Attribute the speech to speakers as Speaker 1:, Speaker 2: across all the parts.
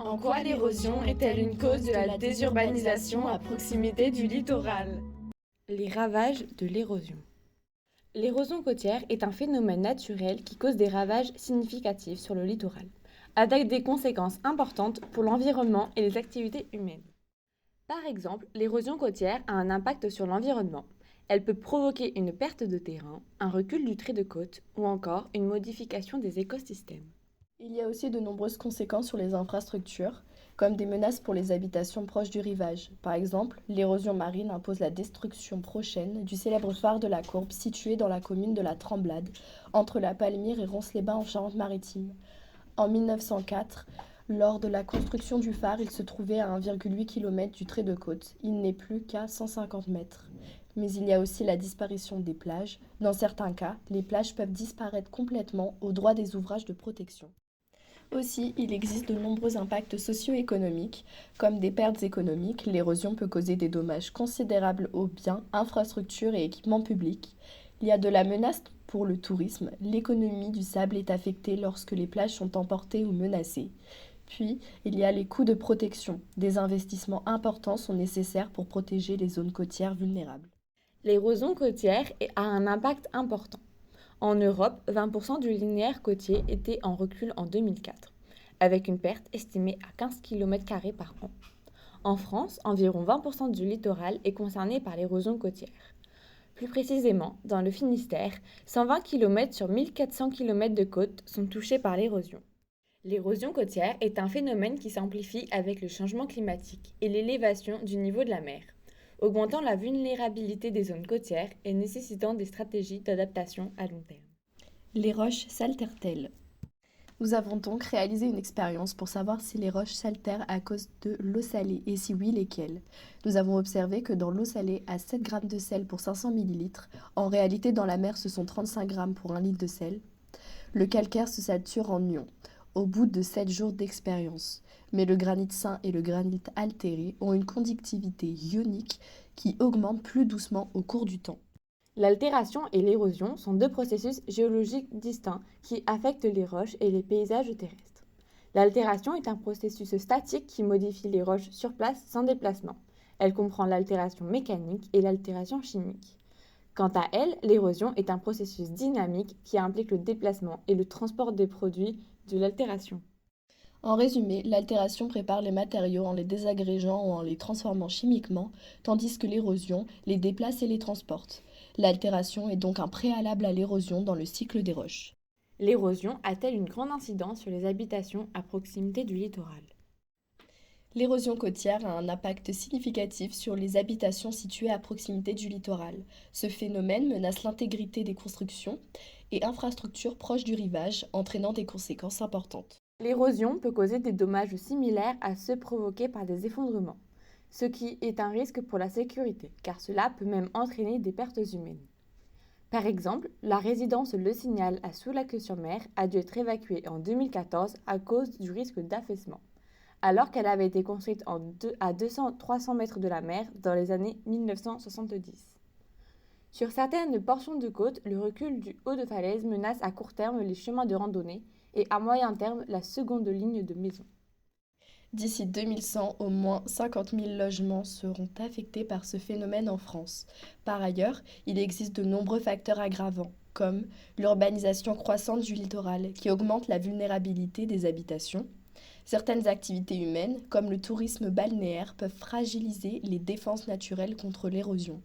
Speaker 1: En quoi l'érosion est-elle une cause de la désurbanisation à proximité du littoral?
Speaker 2: Les ravages de l'érosion. L'érosion côtière est un phénomène naturel qui cause des ravages significatifs sur le littoral, avec des conséquences importantes pour l'environnement et les activités humaines. Par exemple, l'érosion côtière a un impact sur l'environnement. Elle peut provoquer une perte de terrain, un recul du trait de côte ou encore une modification des écosystèmes.
Speaker 3: Il y a aussi de nombreuses conséquences sur les infrastructures, comme des menaces pour les habitations proches du rivage. Par exemple, l'érosion marine impose la destruction prochaine du célèbre phare de la Courbe situé dans la commune de la Tremblade, entre la Palmyre et Ronces-les-Bains en Charente-Maritime. En 1904, lors de la construction du phare, il se trouvait à 1,8 km du trait de côte. Il n'est plus qu'à 150 mètres. Mais il y a aussi la disparition des plages. Dans certains cas, les plages peuvent disparaître complètement au droit des ouvrages de protection. Aussi, il existe de nombreux impacts socio-économiques, comme des pertes économiques. L'érosion peut causer des dommages considérables aux biens, infrastructures et équipements publics. Il y a de la menace pour le tourisme. L'économie du sable est affectée lorsque les plages sont emportées ou menacées. Puis, il y a les coûts de protection. Des investissements importants sont nécessaires pour protéger les zones côtières vulnérables.
Speaker 2: L'érosion côtière a un impact important. En Europe, 20% du linéaire côtier était en recul en 2004, avec une perte estimée à 15 km² par an. En France, environ 20% du littoral est concerné par l'érosion côtière. Plus précisément, dans le Finistère, 120 km sur 1400 km de côte sont touchés par l'érosion. L'érosion côtière est un phénomène qui s'amplifie avec le changement climatique et l'élévation du niveau de la mer, augmentant la vulnérabilité des zones côtières et nécessitant des stratégies d'adaptation à long terme.
Speaker 3: Les roches s'altèrent-elles? Nous avons donc réalisé une expérience pour savoir si les roches s'altèrent à cause de l'eau salée et si oui, lesquelles. Nous avons observé que dans l'eau salée à 7 g de sel pour 500 ml, en réalité dans la mer ce sont 35 g pour 1 litre de sel, le calcaire se sature en ions au bout de 7 jours d'expérience. Mais le granit sain et le granit altéré ont une conductivité ionique qui augmente plus doucement au cours du temps.
Speaker 2: L'altération et l'érosion sont deux processus géologiques distincts qui affectent les roches et les paysages terrestres. L'altération est un processus statique qui modifie les roches sur place sans déplacement. Elle comprend l'altération mécanique et l'altération chimique. Quant à elle, l'érosion est un processus dynamique qui implique le déplacement et le transport des produits de l'altération.
Speaker 3: En résumé, l'altération prépare les matériaux en les désagrégeant ou en les transformant chimiquement, tandis que l'érosion les déplace et les transporte. L'altération est donc un préalable à l'érosion dans le cycle des roches.
Speaker 2: L'érosion a-t-elle une grande incidence sur les habitations à proximité du littoral?
Speaker 3: L'érosion côtière a un impact significatif sur les habitations situées à proximité du littoral. Ce phénomène menace l'intégrité des constructions et infrastructures proches du rivage, entraînant des conséquences importantes.
Speaker 2: L'érosion peut causer des dommages similaires à ceux provoqués par des effondrements, ce qui est un risque pour la sécurité, car cela peut même entraîner des pertes humaines. Par exemple, la résidence Le Signal à Soulac-sur-Mer a dû être évacuée en 2014 à cause du risque d'affaissement, alors qu'elle avait été construite à 200-300 mètres de la mer dans les années 1970. Sur certaines portions de côte, le recul du haut de falaise menace à court terme les chemins de randonnée et à moyen terme la seconde ligne de maisons.
Speaker 3: D'ici 2100, au moins 50 000 logements seront affectés par ce phénomène en France. Par ailleurs, il existe de nombreux facteurs aggravants, comme l'urbanisation croissante du littoral, qui augmente la vulnérabilité des habitations. Certaines activités humaines, comme le tourisme balnéaire, peuvent fragiliser les défenses naturelles contre l'érosion.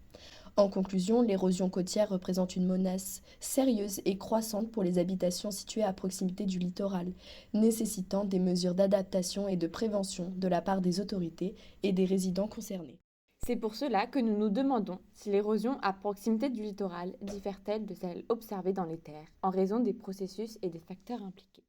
Speaker 3: En conclusion, l'érosion côtière représente une menace sérieuse et croissante pour les habitations situées à proximité du littoral, nécessitant des mesures d'adaptation et de prévention de la part des autorités et des résidents concernés.
Speaker 2: C'est pour cela que nous nous demandons si l'érosion à proximité du littoral diffère-t-elle de celle observée dans les terres en raison des processus et des facteurs impliqués.